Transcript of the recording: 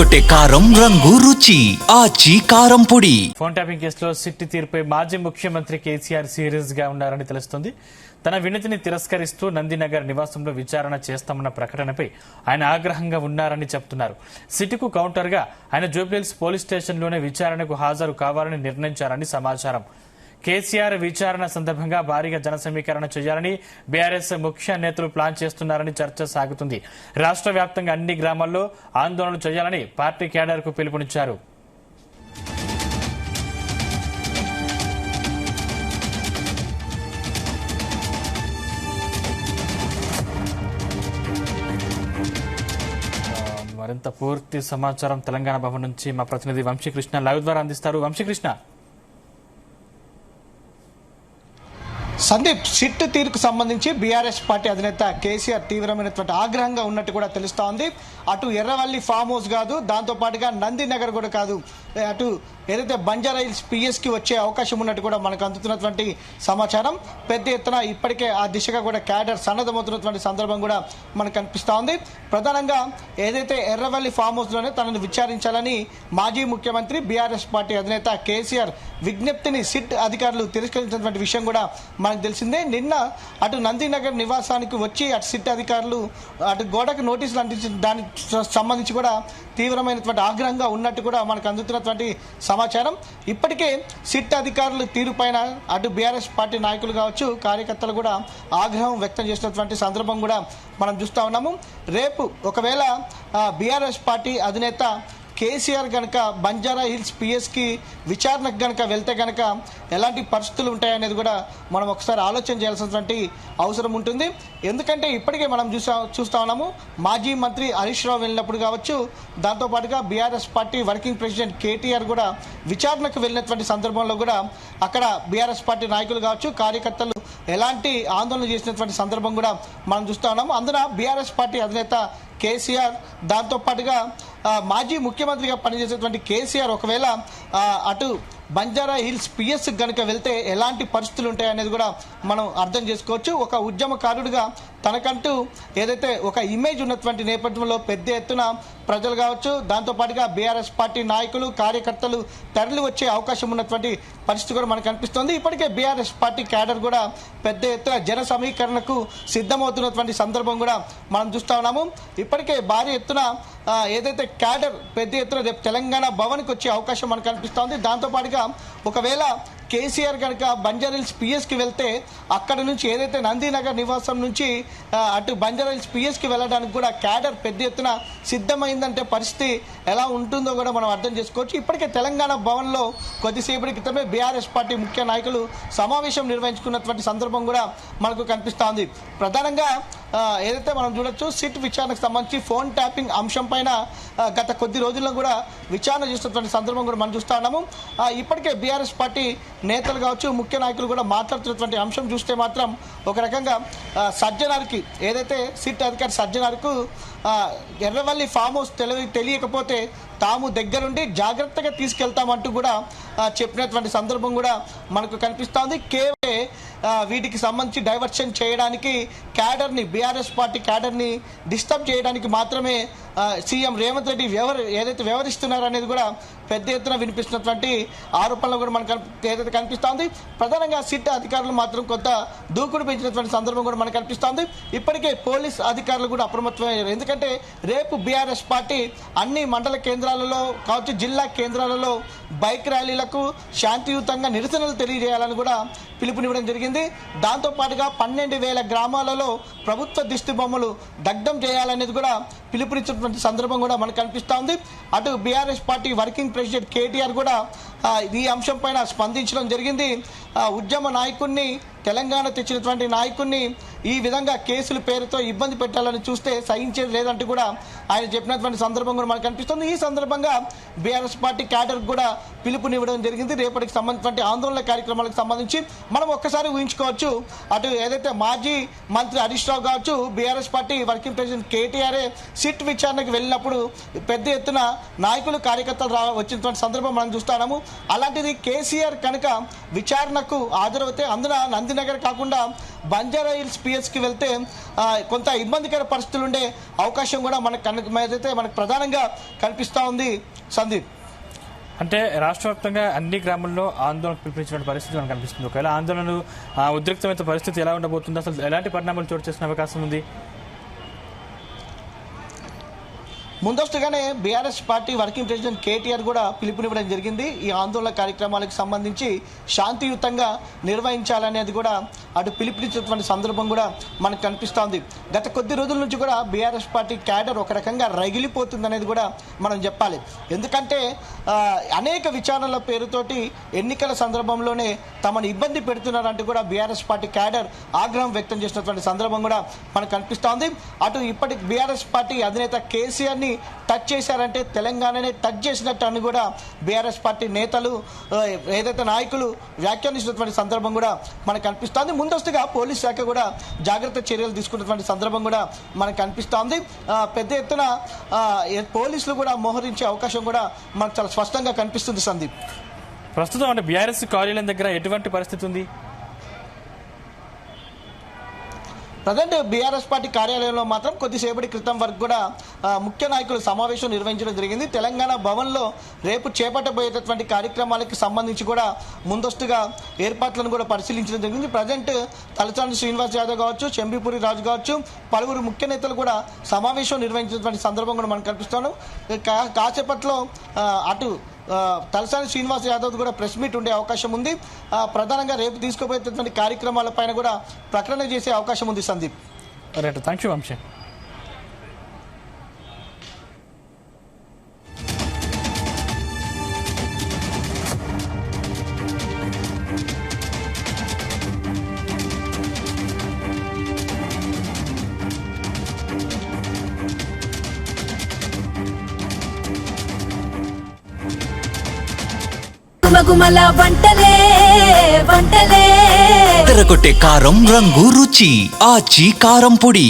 అదరగొట్టే కారం రంగు రుచి ఆచి కారం పొడి. ఫోన్ ట్యాపింగ్ కేసులో సిట్ తీర్పై మాజీ ముఖ్యమంత్రి కేసీఆర్ సీరియస్ గా ఉన్నారని తెలుస్తోంది. తన వినతిని తిరస్కరిస్తూ నందినగర్ నివాసంలో విచారణ చేస్తామన్న ప్రకటనపై ఆయన ఆగ్రహంగా ఉన్నారని చెబుతున్నారు. సిట్కు కౌంటర్ గా ఆయన జూబ్లీహిల్స్ పోలీస్ స్టేషన్లోనే విచారణకు హాజరు కావాలని నిర్ణయించారని సమాచారం. కేసీఆర్ విచారణ సందర్భంగా భారీగా జన సమీకరణ చేయాలని బీఆర్ఎస్ ముఖ్య నేతలు ప్లాన్ చేస్తున్నారని చర్చ సాగుతుంది. రాష్ట్ర వ్యాప్తంగా అన్ని గ్రామాల్లో ఆందోళనలు చేయాలని పార్టీ క్యాడర్ కు పిలుపునిచ్చారు. మరింత పూర్తి సమాచారం తెలంగాణ భవన్ నుంచి మా ప్రతినిధి వంశీకృష్ణ లైవ్ ద్వారా అందిస్తారు. వంశీకృష్ణ, సందీప్, సిట్ తీరుకు సంబంధించి బీఆర్ఎస్ పార్టీ అధినేత కేసీఆర్ తీవ్రమైనటువంటి ఆగ్రహంగా ఉన్నట్టు కూడా తెలుస్తా ఉంది. అటు ఎర్రవల్లి ఫామ్ హౌస్ కాదు, దాంతో పాటుగా నందినగర్ కూడా కాదు, అటు ఏదైతే బంజారా హిల్స్ పిఎస్ కి వచ్చే అవకాశం ఉన్నట్టు కూడా మనకు అందుతున్నటువంటి సమాచారం. పెద్ద ఎత్తున ఇప్పటికే ఆ దిశగా కూడా క్యాడర్ సన్నద్ధమవుతున్నటువంటి సందర్భం కూడా మనకు కనిపిస్తా ఉంది. ప్రధానంగా ఏదైతే ఎర్రవల్లి ఫామ్ హౌస్ లోనే తనను విచారించాలని మాజీ ముఖ్యమంత్రి బీఆర్ఎస్ పార్టీ అధినేత కేసీఆర్ విజ్ఞప్తిని సిట్ అధికారులు తిరస్కరించినటువంటి విషయం కూడా మనకు తెలిసిందే. నిన్న అటు నందినగర్ నివాసానికి వచ్చి అటు సిట్ అధికారులు అటు గోడకు నోటీసులు అందించిన దానికి సంబంధించి కూడా తీవ్రమైనటువంటి ఆగ్రహంగా ఉన్నట్టు కూడా మనకు అందుతున్నటువంటి సమాచారం. ఇప్పటికే సిట్ అధికారులు తీరుపైన అటు బీఆర్ఎస్ పార్టీ నాయకులు కావచ్చు, కార్యకర్తలు కూడా ఆగ్రహం వ్యక్తం చేసినటువంటి సందర్భం కూడా మనం చూస్తా ఉన్నాము. రేపు ఒకవేళ బీఆర్ఎస్ పార్టీ అధినేత కేసీఆర్ గనక బంజారా హిల్స్ పిఎస్ కి విచారణకు గనక వెళ్తే గనక ఎలాంటి పరిస్థితులు ఉంటాయనేది కూడా మనం ఒకసారి ఆలోచన చేయాల్సినటువంటి అవసరం ఉంటుంది. ఎందుకంటే ఇప్పటికే మనం చూస్తా ఉన్నాము, మాజీ మంత్రి హరీష్ రావు వెళ్ళినప్పుడు కావచ్చు, దాంతోపాటుగా BRS party working president KTR కూడా విచారణకు వెళ్ళినటువంటి సందర్భంలో కూడా అక్కడ బీఆర్ఎస్ పార్టీ నాయకులు కావచ్చు, కార్యకర్తలు ఎలాంటి ఆందోళన చేసినటువంటి సందర్భం కూడా మనం చూస్తా ఉన్నాము. అందున బీఆర్ఎస్ పార్టీ అధినేత కేసీఆర్, దాంతో పాటుగా మాజీ ముఖ్యమంత్రిగా పనిచేసేటువంటి కేసీఆర్ ఒకవేళ అటు బంజారా హిల్స్ పిఎస్ కనుక వెళ్తే ఎలాంటి పరిస్థితులు ఉంటాయనేది కూడా మనం అర్థం చేసుకోవచ్చు. ఒక ఉద్యమకారుడిగా తనకంటూ ఏదైతే ఒక ఇమేజ్ ఉన్నటువంటి నేపథ్యంలో పెద్ద ఎత్తున ప్రజలు కావచ్చు, దాంతోపాటుగా బీఆర్ఎస్ పార్టీ నాయకులు, కార్యకర్తలు తరలి వచ్చే అవకాశం ఉన్నటువంటి పరిస్థితి కూడా మనకు కనిపిస్తోంది. ఇప్పటికే బీఆర్ఎస్ పార్టీ క్యాడర్ కూడా పెద్ద ఎత్తున జన సమీకరణకు సిద్ధమవుతున్నటువంటి సందర్భం కూడా మనం చూస్తా ఉన్నాము. ఇప్పటికే భారీ ఎత్తున ఏదైతే క్యాడర్ పెద్ద ఎత్తున రేపు తెలంగాణ భవన్కి వచ్చే అవకాశం మనకు కనిపిస్తోంది. దాంతోపాటుగా ఒకవేళ కేసీఆర్ కనుక బంజారా హిల్స్ పిఎస్ కి వెళ్తే అక్కడ నుంచి ఏదైతే నందినగర్ నివాసం నుంచి అటు బంజారా హిల్స్ పిఎస్ కి వెళ్ళడానికి కూడా క్యాడర్ పెద్ద ఎత్తున సిద్ధమైందంటే పరిస్థితి ఎలా ఉంటుందో కూడా మనం అర్థం చేసుకోవచ్చు. ఇప్పటికే తెలంగాణ భవన్ లో కొద్దిసేపటి క్రితమే బీఆర్ఎస్ పార్టీ ముఖ్య నాయకులు సమావేశం నిర్వహించుకున్నటువంటి సందర్భం కూడా మనకు కనిపిస్తా ఉంది. ప్రధానంగా ఏదైతే మనం చూడొచ్చు, సిట్ విచారణకు సంబంధించి ఫోన్ ట్యాపింగ్ అంశం పైన గత కొద్ది రోజుల్లో కూడా విచారణ చేస్తున్నటువంటి సందర్భం కూడా మనం చూస్తా ఉన్నాము. ఇప్పటికే బీఆర్ఎస్ పార్టీ నేతలు కావచ్చు, ముఖ్య నాయకులు కూడా మాట్లాడుతున్నటువంటి అంశం చూస్తే మాత్రం ఒక రకంగా సజ్జనార్కి ఏదైతే సిట్ అధికారి సజ్జనార్కు ఎర్రవల్లి ఫామ్ హౌస్ తెలియకపోతే తాము దగ్గరుండి జాగ్రత్తగా తీసుకెళ్తామంటూ కూడా చెప్పినటువంటి సందర్భం కూడా మనకు కనిపిస్తోంది. కేవలం వీటికి సంబంధించి డైవర్షన్ చేయడానికి క్యాడర్ని, బీఆర్ఎస్ పార్టీ క్యాడర్ని డిస్టర్బ్ చేయడానికి మాత్రమే సీఎం రేవంత్ రెడ్డి ఏదైతే వ్యవహరిస్తున్నారో అనేది కూడా పెద్ద ఎత్తున వినిపిస్తున్నటువంటి ఆరోపణలు కూడా మనకు ఏదైతే కనిపిస్తోంది. ప్రధానంగా సిట్ అధికారులు మాత్రం కొంత దూకుడు పెంచినటువంటి సందర్భం కూడా మనకు కనిపిస్తోంది. ఇప్పటికే పోలీస్ అధికారులు కూడా అప్రమత్తమయ్యారు. ఎందుకంటే రేపు బీఆర్ఎస్ పార్టీ అన్ని మండల కేంద్రాలలో కావచ్చు, జిల్లా కేంద్రాలలో బైక్ ర్యాలీలకు శాంతియుతంగా నిరసనలు తెలియజేయాలని కూడా పిలుపునివ్వడం జరిగింది. దాంతో పాటుగా 12,000 గ్రామాలలో ప్రభుత్వ దిష్టి బొమ్మలు దగ్ధం చేయాలనేది కూడా పిలుపునిచ్చినటువంటి సందర్భం కూడా మనకు కనిపిస్తూ ఉంది. అటు BRS party working president KTR కూడా ఈ అంశం పైన స్పందించడం జరిగింది. ఉద్యమ నాయకుడిని, తెలంగాణ తెచ్చినటువంటి నాయకుడిని ఈ విధంగా కేసుల పేరుతో ఇబ్బంది పెట్టాలని చూస్తే సహించేది లేదంటూ కూడా ఆయన చెప్పినటువంటి సందర్భం కూడా మనకు కనిపిస్తుంది. ఈ సందర్భంగా బీఆర్ఎస్ పార్టీ క్యాడర్ కూడా పిలుపునివ్వడం జరిగింది. రేపటికి సంబంధించిన ఆందోళన కార్యక్రమాలకు సంబంధించి మనం ఒక్కసారి ఊహించుకోవచ్చు, అటు ఏదైతే మాజీ మంత్రి హరీష్ రావు కావచ్చు, BRS party working president KTR SIT విచారణకు వెళ్ళినప్పుడు పెద్ద ఎత్తున నాయకులు, కార్యకర్తలు వచ్చినటువంటి సందర్భం మనం చూస్తున్నాము. అలాంటిది కేసీఆర్ కనుక విచారణకు హాజరవుతే అందున నందినగర్ కాకుండా బంజారా హిల్స్ పిఎస్కి వెళ్తే కొంత ఇబ్బందికర పరిస్థితులు ఉండే అవకాశం కూడా మనకు ప్రధానంగా కనిపిస్తూ ఉంది సందీప్. అంటే రాష్ట్ర వ్యాప్తంగా అన్ని గ్రామాల్లో ఆందోళన పిలిపించిన పరిస్థితి మనకు కనిపిస్తుంది. ఒకవేళ ఆందోళనలు ఉద్రిక్తమైన పరిస్థితి ఎలా ఉండబోతుంది, అసలు ఎలాంటి పరిణామాలు చోటు చేసుకునే అవకాశం ఉంది? ముందస్తుగానే BRS party working president KTR కూడా పిలుపునివ్వడం జరిగింది. ఈ ఆందోళన కార్యక్రమాలకు సంబంధించి శాంతియుతంగా నిర్వహించాలనేది కూడా అటు పిలుపునిచ్చినటువంటి సందర్భం కూడా మనకు కనిపిస్తోంది. గత కొద్ది రోజుల నుంచి కూడా బీఆర్ఎస్ పార్టీ క్యాడర్ ఒక రకంగా రగిలిపోతుంది అనేది కూడా మనం చెప్పాలి. ఎందుకంటే అనేక విచారణల పేరుతోటి ఎన్నికల సందర్భంలోనే తమను ఇబ్బంది పెడుతున్నారంటూ కూడా బీఆర్ఎస్ పార్టీ క్యాడర్ ఆగ్రహం వ్యక్తం చేసినటువంటి సందర్భం కూడా మనకు కనిపిస్తోంది. అటు ఇప్పటి బీఆర్ఎస్ పార్టీ అధినేత కేసీఆర్ని టచ్ చేశారంటే తెలంగాణనే టచ్ చేసినట్టు అని కూడా బీఆర్ఎస్ పార్టీ నేతలు ఏదైతే నాయకులు వ్యాఖ్యానిస్తున్నటువంటి సందర్భం కూడా మనకు కనిపిస్తోంది. ముందస్తుగా పోలీస్ శాఖ కూడా జాగ్రత్త చర్యలు తీసుకున్నటువంటి సందర్భం కూడా మనకు కనిపిస్తోంది. పెద్ద ఎత్తున పోలీసులు కూడా మోహరించే అవకాశం కూడా మనకు చాలా స్పష్టంగా కనిపిస్తుంది సందీప్. ప్రస్తుతం అంటే బీఆర్ఎస్ కార్యాలయం దగ్గర ఎటువంటి పరిస్థితి ఉంది? ప్రజెంట్ బీఆర్ఎస్ పార్టీ కార్యాలయంలో మాత్రం కొద్దిసేపటి క్రితం వరకు కూడా ముఖ్య నాయకులు సమావేశం నిర్వహించడం జరిగింది. తెలంగాణ భవన్లో రేపు చేపట్టబోయేటటువంటి కార్యక్రమాలకు సంబంధించి కూడా ముందస్తుగా ఏర్పాట్లను కూడా పరిశీలించడం జరిగింది. ప్రజెంట్ తలసాని శ్రీనివాస్ యాదవ్ కావచ్చు, చెంబిపూరి రాజు కావచ్చు, పలువురు ముఖ్య నేతలు కూడా సమావేశం నిర్వహించినటువంటి సందర్భం కూడా మనకు కనిపిస్తున్నాం. కాసేపట్లో అటు తలసాని శ్రీనివాస్ యాదవ్ కూడా ప్రెస్ మీట్ ఉండే అవకాశం ఉంది. ప్రధానంగా రేపు తీసుకుపోయేటటువంటి కార్యక్రమాలపైన కూడా ప్రకటన చేసే అవకాశం ఉంది Sandeep. Right, thank you Vamshi. గుమగుమల వంటలే వంటలే తెరకొట్టే కారం రంగు రుచి ఆచి కారం పొడి.